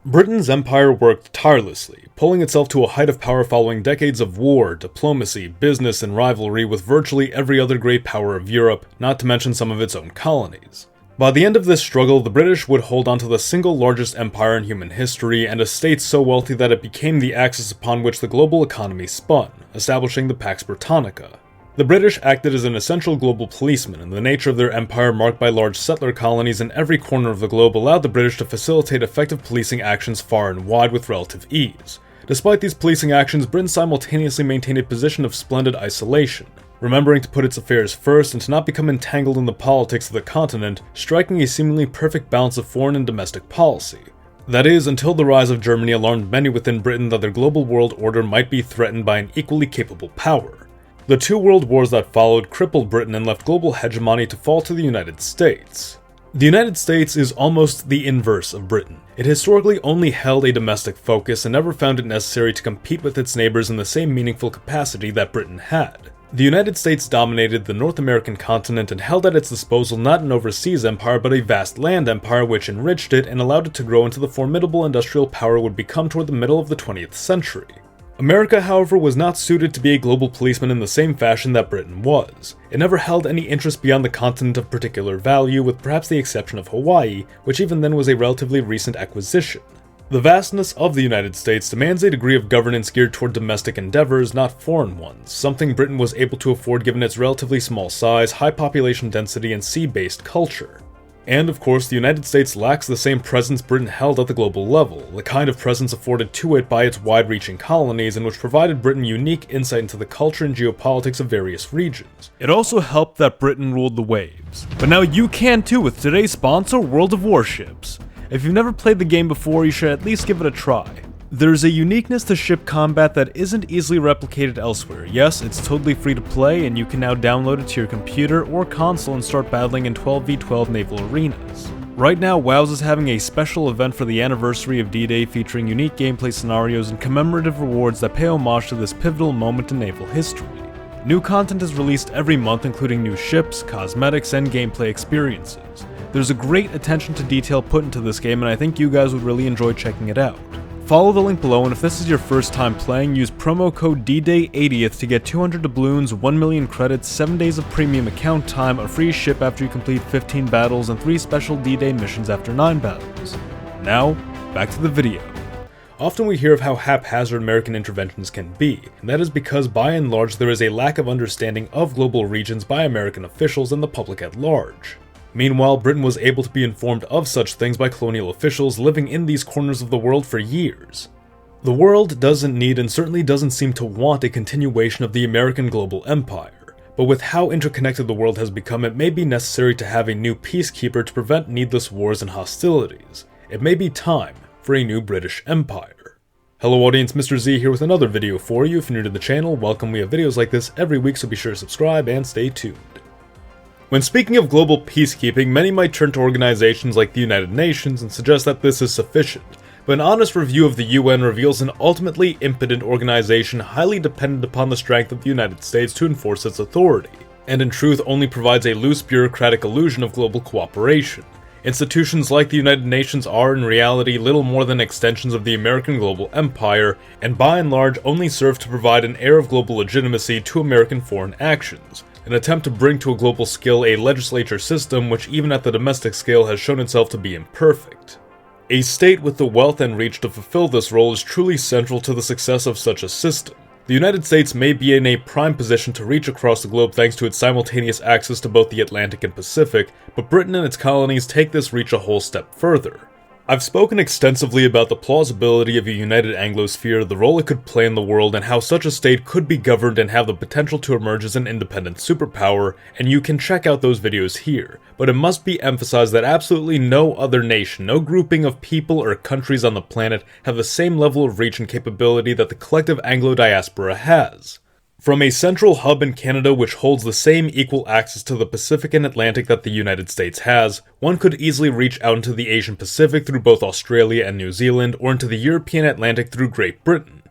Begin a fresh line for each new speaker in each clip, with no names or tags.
Britain's empire worked tirelessly, pulling itself to a height of power following decades of war, diplomacy, business, and rivalry with virtually every other great power of Europe, not to mention some of its own colonies. By the end of this struggle, the British would hold on to the single largest empire in human history and a state so wealthy that it became the axis upon which the global economy spun, establishing the Pax Britannica. The British acted as an essential global policeman, and the nature of their empire, marked by large settler colonies in every corner of the globe, allowed the British to facilitate effective policing actions far and wide with relative ease. Despite these policing actions, Britain simultaneously maintained a position of splendid isolation, remembering to put its affairs first and to not become entangled in the politics of the continent, striking a seemingly perfect balance of foreign and domestic policy. That is, until the rise of Germany alarmed many within Britain that their global world order might be threatened by an equally capable power. The two world wars that followed crippled Britain and left global hegemony to fall to the United States. The United States is almost the inverse of Britain. It historically only held a domestic focus and never found it necessary to compete with its neighbors in the same meaningful capacity that Britain had. The United States dominated the North American continent and held at its disposal not an overseas empire but a vast land empire which enriched it and allowed it to grow into the formidable industrial power it would become toward the middle of the 20th century. America, however, was not suited to be a global policeman in the same fashion that Britain was. It never held any interest beyond the continent of particular value, with perhaps the exception of Hawaii, which even then was a relatively recent acquisition. The vastness of the United States demands a degree of governance geared toward domestic endeavors, not foreign ones, something Britain was able to afford given its relatively small size, high population density, and sea-based culture. And of course, the United States lacks the same presence Britain held at the global level, the kind of presence afforded to it by its wide-reaching colonies and which provided Britain unique insight into the culture and geopolitics of various regions. It also helped that Britain ruled the waves. But now you can too with today's sponsor, World of Warships. If you've never played the game before, you should at least give it a try. There's a uniqueness to ship combat that isn't easily replicated elsewhere. Yes, it's totally free to play, and you can now download it to your computer or console and start battling in 12v12 naval arenas. Right now, WoWs is having a special event for the anniversary of D-Day featuring unique gameplay scenarios and commemorative rewards that pay homage to this pivotal moment in naval history. New content is released every month, including new ships, cosmetics, and gameplay experiences. There's a great attention to detail put into this game, and I think you guys would really enjoy checking it out. Follow the link below, and if this is your first time playing, use promo code DDAY80th to get 200 doubloons, 1 million credits, 7 days of premium account time, a free ship after you complete 15 battles, and 3 special D-Day missions after 9 battles. Now, back to the video. Often we hear of how haphazard American interventions can be, and that is because by and large there is a lack of understanding of global regions by American officials and the public at large. Meanwhile, Britain was able to be informed of such things by colonial officials living in these corners of the world for years. The world doesn't need and certainly doesn't seem to want a continuation of the American global empire, but with how interconnected the world has become, it may be necessary to have a new peacekeeper to prevent needless wars and hostilities. It may be time for a new British Empire. Hello audience, Mr. Z here with another video for you. If you're new to the channel, welcome. We have videos like this every week, so be sure to subscribe and stay tuned. When speaking of global peacekeeping, many might turn to organizations like the United Nations and suggest that this is sufficient, but an honest review of the UN reveals an ultimately impotent organization highly dependent upon the strength of the United States to enforce its authority, and in truth only provides a loose bureaucratic illusion of global cooperation. Institutions like the United Nations are in reality little more than extensions of the American global empire, and by and large only serve to provide an air of global legitimacy to American foreign actions. An attempt to bring to a global scale a legislature system which even at the domestic scale has shown itself to be imperfect. A state with the wealth and reach to fulfill this role is truly central to the success of such a system. The United States may be in a prime position to reach across the globe thanks to its simultaneous access to both the Atlantic and Pacific, but Britain and its colonies take this reach a whole step further. I've spoken extensively about the plausibility of a united Anglosphere, the role it could play in the world, and how such a state could be governed and have the potential to emerge as an independent superpower, and you can check out those videos here. But it must be emphasized that absolutely no other nation, no grouping of people or countries on the planet have the same level of reach and capability that the collective Anglo diaspora has. From a central hub in Canada which holds the same equal access to the Pacific and Atlantic that the United States has, one could easily reach out into the Asian Pacific through both Australia and New Zealand, or into the European Atlantic through Great Britain.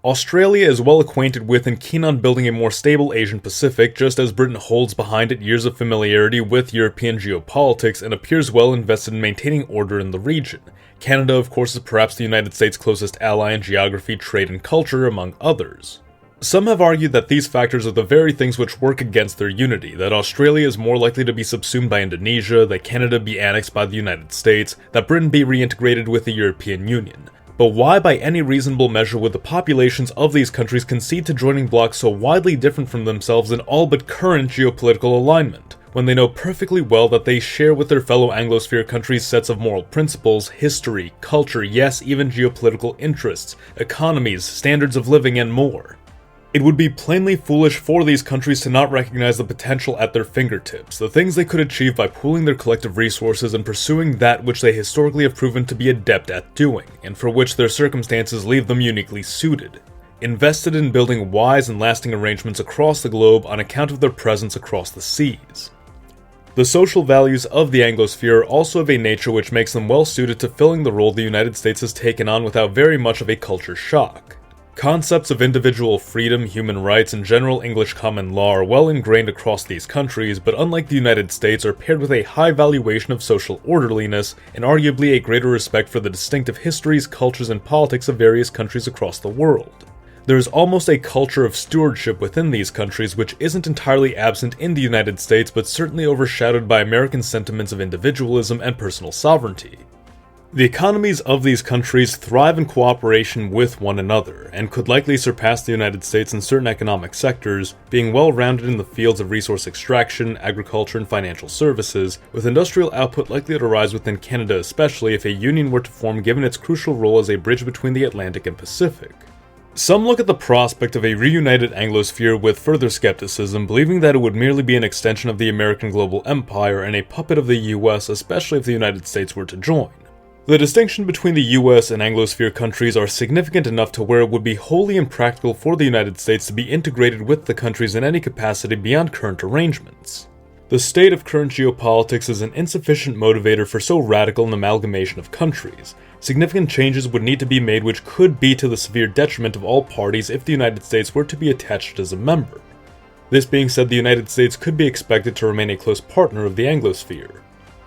Australia is well acquainted with and keen on building a more stable Asian Pacific, just as Britain holds behind it years of familiarity with European geopolitics and appears well invested in maintaining order in the region. Canada, of course, is perhaps the United States' closest ally in geography, trade, and culture, among others. Some have argued that these factors are the very things which work against their unity, that Australia is more likely to be subsumed by Indonesia, that Canada be annexed by the United States, that Britain be reintegrated with the European Union. But why by any reasonable measure would the populations of these countries concede to joining blocs so widely different from themselves in all but current geopolitical alignment, when they know perfectly well that they share with their fellow Anglosphere countries sets of moral principles, history, culture, yes, even geopolitical interests, economies, standards of living, and more? It would be plainly foolish for these countries to not recognize the potential at their fingertips, the things they could achieve by pooling their collective resources and pursuing that which they historically have proven to be adept at doing, and for which their circumstances leave them uniquely suited. Invested in building wise and lasting arrangements across the globe on account of their presence across the seas. The social values of the Anglosphere are also of a nature which makes them well suited to filling the role the United States has taken on without very much of a culture shock. Concepts of individual freedom, human rights, and general English common law are well ingrained across these countries, but unlike the United States, are paired with a high valuation of social orderliness and arguably a greater respect for the distinctive histories, cultures, and politics of various countries across the world. There is almost a culture of stewardship within these countries which isn't entirely absent in the United States, but certainly overshadowed by American sentiments of individualism and personal sovereignty. The economies of these countries thrive in cooperation with one another, and could likely surpass the United States in certain economic sectors, being well-rounded in the fields of resource extraction, agriculture, and financial services, with industrial output likely to rise within Canada especially if a union were to form given its crucial role as a bridge between the Atlantic and Pacific. Some look at the prospect of a reunited Anglosphere with further skepticism, believing that it would merely be an extension of the American global empire and a puppet of the US, especially if the United States were to join. The distinction between the US and Anglosphere countries are significant enough to where it would be wholly impractical for the United States to be integrated with the countries in any capacity beyond current arrangements. The state of current geopolitics is an insufficient motivator for so radical an amalgamation of countries. Significant changes would need to be made which could be to the severe detriment of all parties if the United States were to be attached as a member. This being said, the United States could be expected to remain a close partner of the Anglosphere.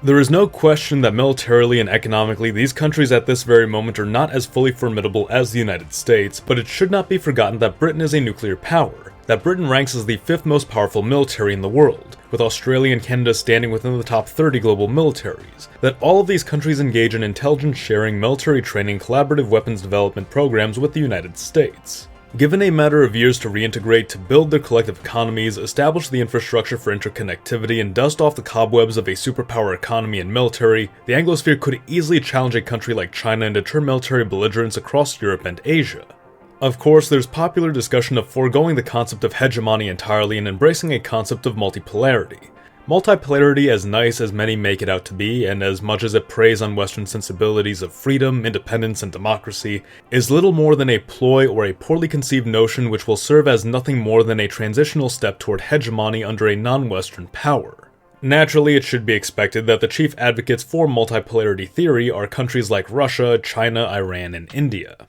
There is no question that militarily and economically these countries at this very moment are not as fully formidable as the United States, but it should not be forgotten that Britain is a nuclear power, that Britain ranks as the 5th most powerful military in the world, with Australia and Canada standing within the top 30 global militaries, that all of these countries engage in intelligence sharing, military training, collaborative weapons development programs with the United States. Given a matter of years to reintegrate, to build their collective economies, establish the infrastructure for interconnectivity, and dust off the cobwebs of a superpower economy and military, the Anglosphere could easily challenge a country like China and deter military belligerence across Europe and Asia. Of course, there's popular discussion of foregoing the concept of hegemony entirely and embracing a concept of multipolarity. Multipolarity, as nice as many make it out to be, and as much as it preys on Western sensibilities of freedom, independence, and democracy, is little more than a ploy or a poorly conceived notion which will serve as nothing more than a transitional step toward hegemony under a non-Western power. Naturally, it should be expected that the chief advocates for multipolarity theory are countries like Russia, China, Iran, and India.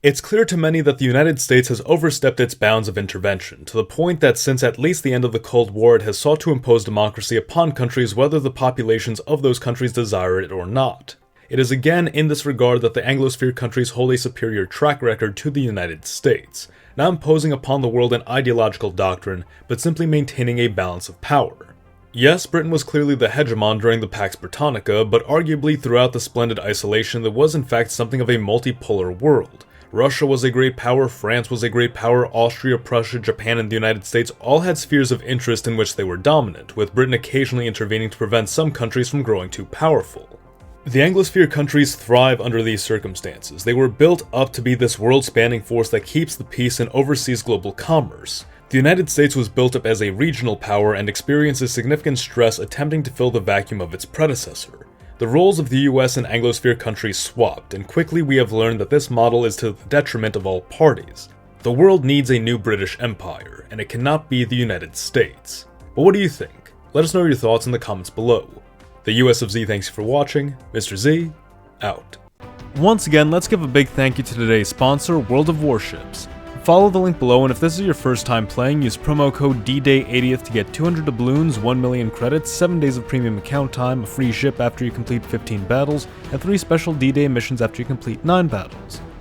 It's clear to many that the United States has overstepped its bounds of intervention, to the point that since at least the end of the Cold War it has sought to impose democracy upon countries whether the populations of those countries desire it or not. It is again in this regard that the Anglosphere countries hold a superior track record to the United States, not imposing upon the world an ideological doctrine, but simply maintaining a balance of power. Yes, Britain was clearly the hegemon during the Pax Britannica, but arguably throughout the splendid isolation there was in fact something of a multipolar world. Russia was a great power, France was a great power, Austria, Prussia, Japan, and the United States all had spheres of interest in which they were dominant, with Britain occasionally intervening to prevent some countries from growing too powerful. The Anglosphere countries thrive under these circumstances. They were built up to be this world-spanning force that keeps the peace and oversees global commerce. The United States was built up as a regional power and experiences significant stress attempting to fill the vacuum of its predecessor. The roles of the US and Anglosphere countries swapped, and quickly we have learned that this model is to the detriment of all parties. The world needs a new British Empire, and it cannot be the United States. But what do you think? Let us know your thoughts in the comments below. The US of Z thanks you for watching. Mr. Z, out. Once again, let's give a big thank you to today's sponsor, World of Warships. Follow the link below, and if this is your first time playing, use promo code DDAY80th to get 200 doubloons, 1 million credits, 7 days of premium account time, a free ship after you complete 15 battles, and 3 special D-Day missions after you complete 9 battles.